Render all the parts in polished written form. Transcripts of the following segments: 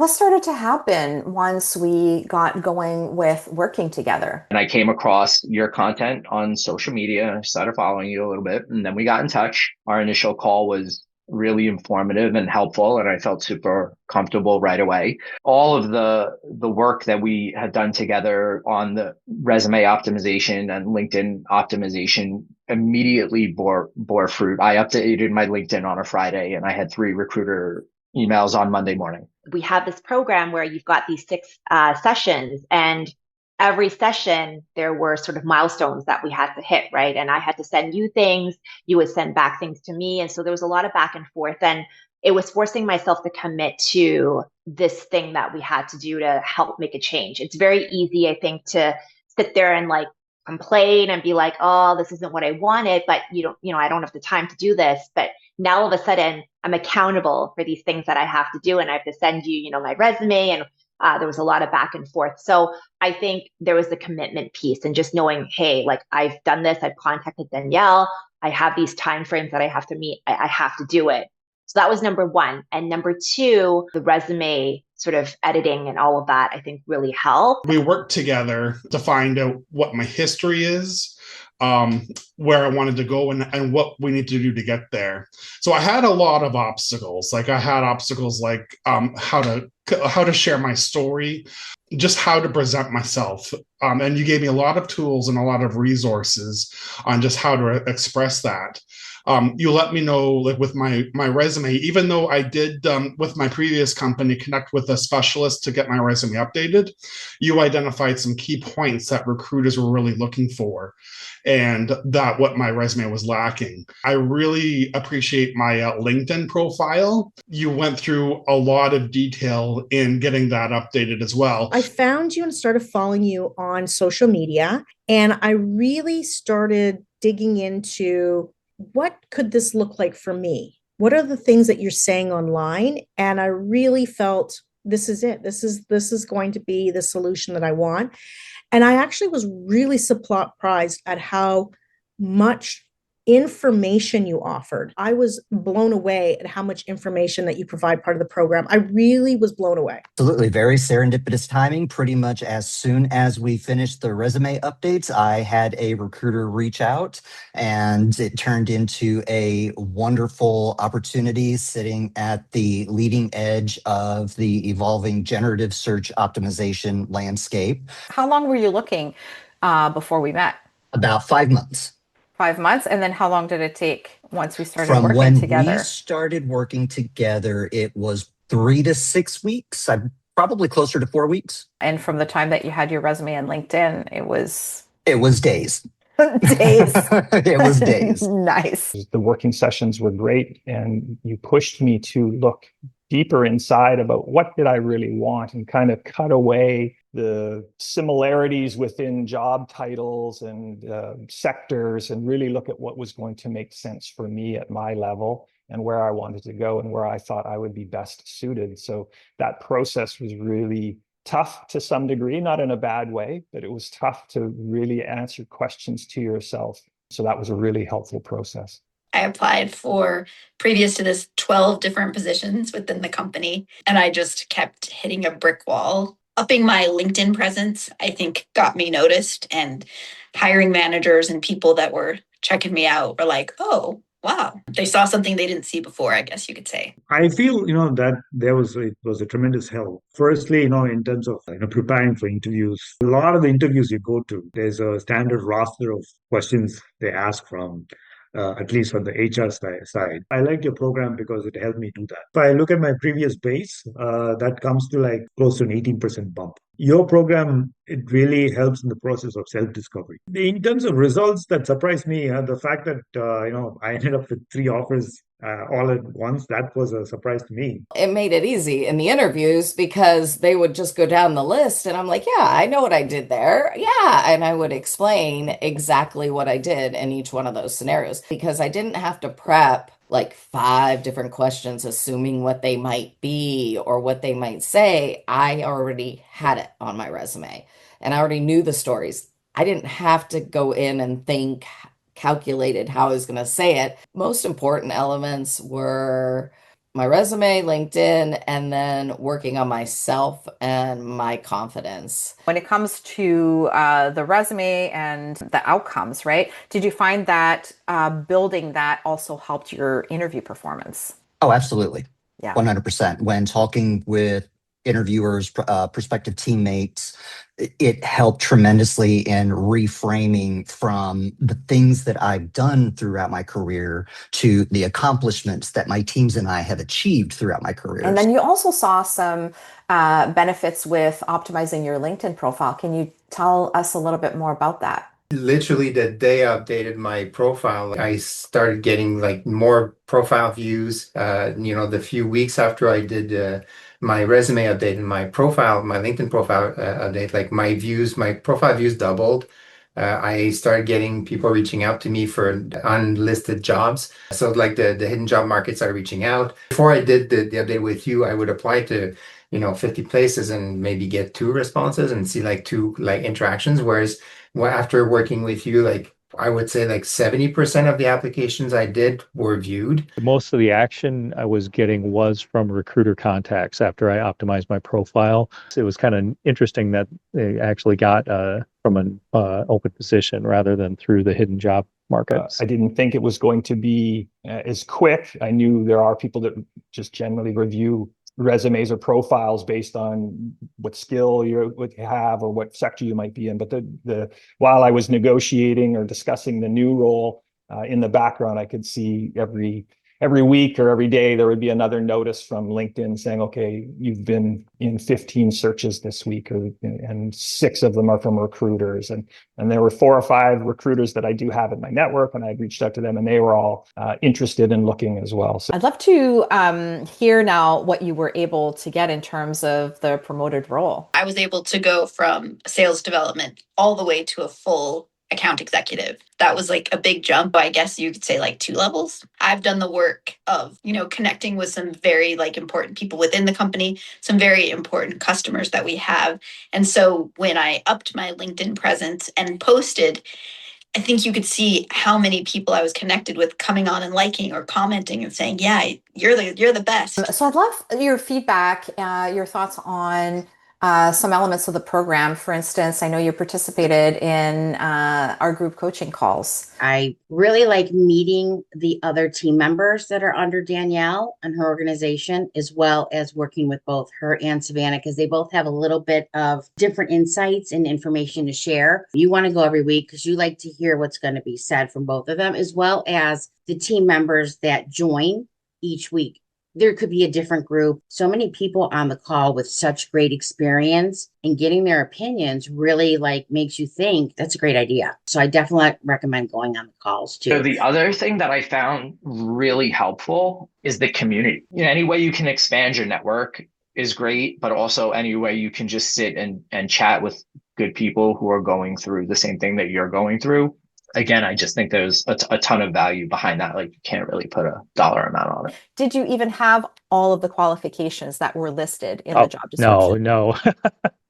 What started to happen once we got going with working together? And I came across your content on social media. I started following you a little bit, and then we got in touch. Our initial call was really informative and helpful, and I felt super comfortable right away. All of the work that we had done together on the resume optimization and LinkedIn optimization immediately bore fruit. I updated my LinkedIn on a Friday, and I had three recruiter emails on Monday morning. We have this program where you've got these six sessions, and every session there were sort of milestones that we had to hit, right? And I had to send you things, you would send back things to me. And so there was a lot of back and forth. And it was forcing myself to commit to this thing that we had to do to help make a change. It's very easy, I think, to sit there and like complain and be like, oh, this isn't what I wanted, but I don't have the time to do this. But now all of a sudden I'm accountable for these things that I have to do. And I have to send you, my resume. And there was a lot of back and forth. So I think there was the commitment piece and just knowing, hey, like I've done this, I've contacted Danielle, I have these timeframes that I have to meet, I have to do it. So that was number one. And number two, the resume sort of editing and all of that, I think really helped. We worked together to find out what my history is, where I wanted to go and what we need to do to get there. So I had a lot of obstacles. Like I had obstacles like how to share my story, just how to present myself. And you gave me a lot of tools and a lot of resources on just how to express that. You let me know, like with my resume, even though I did with my previous company connect with a specialist to get my resume updated, you identified some key points that recruiters were really looking for, and that what my resume was lacking. I really appreciate my LinkedIn profile. You went through a lot of detail in getting that updated as well. I found you and started following you on social media, and I really started digging into what could this look like for me? What are the things that you're saying online? And I really felt this is it. This is going to be the solution that I want. And I actually was really surprised at how much information you offered. I was blown away at how much information that you provide part of the program. I really was blown away. Absolutely. Very serendipitous timing. Pretty much as soon as we finished the resume updates, I had a recruiter reach out, and it turned into a wonderful opportunity sitting at the leading edge of the evolving generative search optimization landscape. How long were you looking before we met? About 5 months. 5 months. And then how long did it take once we started From working when together? we started working together, it was 3 to 6 weeks. I'm probably closer to 4 weeks. And from the time that you had your resume on LinkedIn, it was days. days. It was days. Nice. The working sessions were great, and you pushed me to look deeper inside about what did I really want and kind of cut away the similarities within job titles and sectors, and really look at what was going to make sense for me at my level and where I wanted to go and where I thought I would be best suited. So that process was really tough to some degree, not in a bad way, but it was tough to really answer questions to yourself. So that was a really helpful process. I applied for, previous to this, 12 different positions within the company, and I just kept hitting a brick wall. Upping my LinkedIn presence, I think, got me noticed, and hiring managers and people that were checking me out were like, oh, wow. They saw something they didn't see before, I guess you could say. I feel, that it was a tremendous help. Firstly, in terms of, preparing for interviews, a lot of the interviews you go to, there's a standard roster of questions they ask from, at least on the HR side. I like your program because it helped me do that. If I look at my previous base, that comes to like close to an 18% bump. Your program, it really helps in the process of self-discovery. In terms of results, that surprised me. The fact that, I ended up with 3 offers all at once, that was a surprise to me. It made it easy in the interviews because they would just go down the list and I'm like, yeah, I know what I did there. Yeah. And I would explain exactly what I did in each one of those scenarios because I didn't have to prep like 5 different questions, assuming what they might be or what they might say. I already had it on my resume and I already knew the stories. I didn't have to go in and calculated how I was going to say it. Most important elements were my resume, LinkedIn, and then working on myself and my confidence. When it comes to the resume and the outcomes, right? Did you find that building that also helped your interview performance? Oh, absolutely. Yeah. 100%. When talking with interviewers, prospective teammates, it helped tremendously in reframing from the things that I've done throughout my career to the accomplishments that my teams and I have achieved throughout my careers. And then you also saw some benefits with optimizing your LinkedIn profile. Can you tell us a little bit more about that? Literally the day I updated my profile, I started getting like more profile views. The few weeks after I did my resume update and my LinkedIn profile update, like my profile views doubled. I started getting people reaching out to me for unlisted jobs. So like the hidden job market started reaching out. Before I did the update with you, I would apply to 50 places and maybe get 2 responses and see like 2 like interactions. Whereas after working with you, like I would say like 70% of the applications I did were viewed. Most of the action I was getting was from recruiter contacts after I optimized my profile. So it was kind of interesting that they actually got from an open position rather than through the hidden job market. I didn't think it was going to be as quick. I knew there are people that just generally review resumes or profiles based on what skill you would have or what sector you might be in. But while I was negotiating or discussing the new role in the background, I could see every week or every day there would be another notice from LinkedIn saying, okay, you've been in 15 searches this week, and 6 of them are from recruiters. And there were 4 or 5 recruiters that I do have in my network, and I reached out to them and they were all interested in looking as well. So I'd love to hear now what you were able to get in terms of the promoted role. I was able to go from sales development all the way to a full account executive. That was like a big jump. I guess you could say like 2 levels. I've done the work of, connecting with some very like important people within the company, some very important customers that we have. And so when I upped my LinkedIn presence and posted, I think you could see how many people I was connected with coming on and liking or commenting and saying, yeah, you're the best. So I'd love your feedback, your thoughts on some elements of the program. For instance, I know you participated in our group coaching calls. I really like meeting the other team members that are under Danielle and her organization, as well as working with both her and Savannah, because they both have a little bit of different insights and information to share. You want to go every week because you like to hear what's going to be said from both of them, as well as the team members that join each week. There could be a different group. So many people on the call with such great experience, and getting their opinions really like makes you think that's a great idea. So I definitely recommend going on the calls too. So the other thing that I found really helpful is the community. Any way you can expand your network is great, but also any way you can just sit and chat with good people who are going through the same thing that you're going through. Again, I just think there's a ton of value behind that. Like you can't really put a dollar amount on it. Did you even have all of the qualifications that were listed in the job description? No.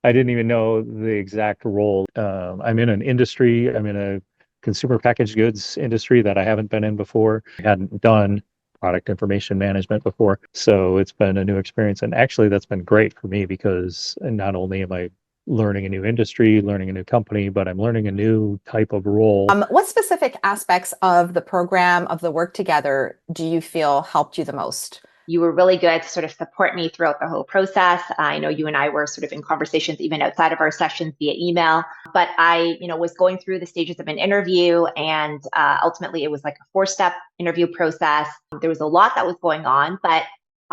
I didn't even know the exact role. I'm in an industry, I'm in a consumer packaged goods industry that I haven't been in before. I hadn't done product information management before. So it's been a new experience. And actually that's been great for me because not only am I learning a new industry, learning a new company, but I'm learning a new type of role. What specific aspects of the program, of the work together, do you feel helped you the most? You were really good to sort of support me throughout the whole process. I know you and I were sort of in conversations even outside of our sessions via email, but I, was going through the stages of an interview, and ultimately it was like a 4-step interview process. There was a lot that was going on, but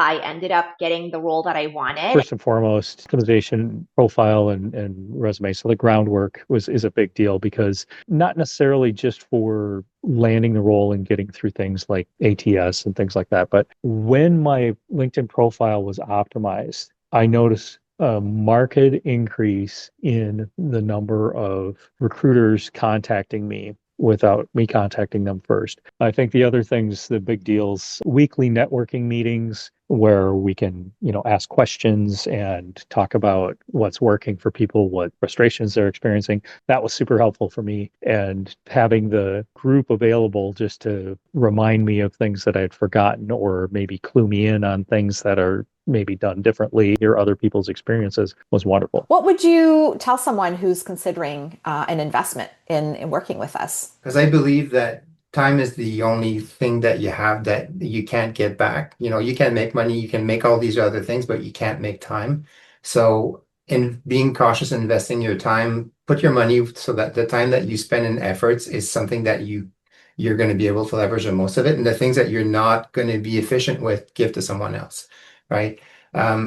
I ended up getting the role that I wanted. First and foremost, optimization, profile, and resume. So the groundwork is a big deal, because not necessarily just for landing the role and getting through things like ATS and things like that, but when my LinkedIn profile was optimized, I noticed a marked increase in the number of recruiters contacting me without me contacting them first. I think the other things, the big deals, weekly networking meetings where we can, ask questions and talk about what's working for people, what frustrations they're experiencing. That was super helpful for me. And having the group available just to remind me of things that I'd forgotten or maybe clue me in on things that are maybe done differently, hear other people's experiences was wonderful. What would you tell someone who's considering an investment in working with us? Because I believe that time is the only thing that you have that you can't get back. You can make money, you can make all these other things, but you can't make time. So in being cautious and investing your time, put your money so that the time that you spend in efforts is something that you're going to be able to leverage the most of it. And the things that you're not going to be efficient with, give to someone else. Right.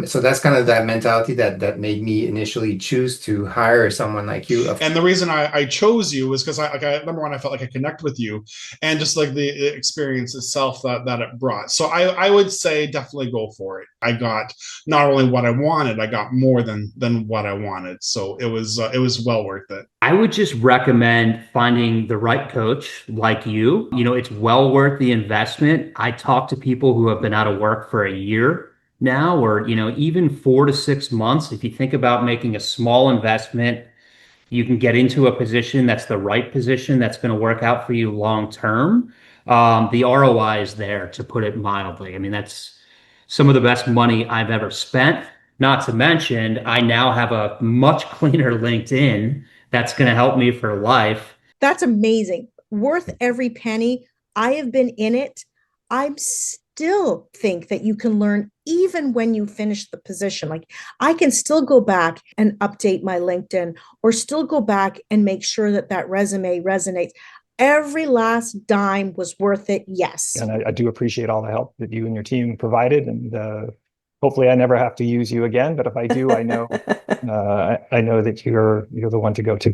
So that's kind of that mentality that made me initially choose to hire someone like you. And the reason I chose you was because I number one, I felt like I connect with you, and just like the experience itself that it brought. So I would say definitely go for it. I got not only what I wanted, I got more than what I wanted. So it was well worth it. I would just recommend finding the right coach like you. It's well worth the investment. I talk to people who have been out of work for a year now, or even 4 to 6 months. If you think about making a small investment, you can get into a position that's the right position that's going to work out for you long term. The ROI is there, to put it mildly. I mean, that's some of the best money I've ever spent. Not to mention, I now have a much cleaner LinkedIn that's going to help me for life. That's amazing. Worth every penny. I have been in it. I'm still think that you can learn even when you finish the position. Like, I can still go back and update my LinkedIn, or still go back and make sure that resume resonates. Every last dime was worth it. Yes. And I do appreciate all the help that you and your team provided. And hopefully I never have to use you again. But if I do, I know I know that you're the one to go to.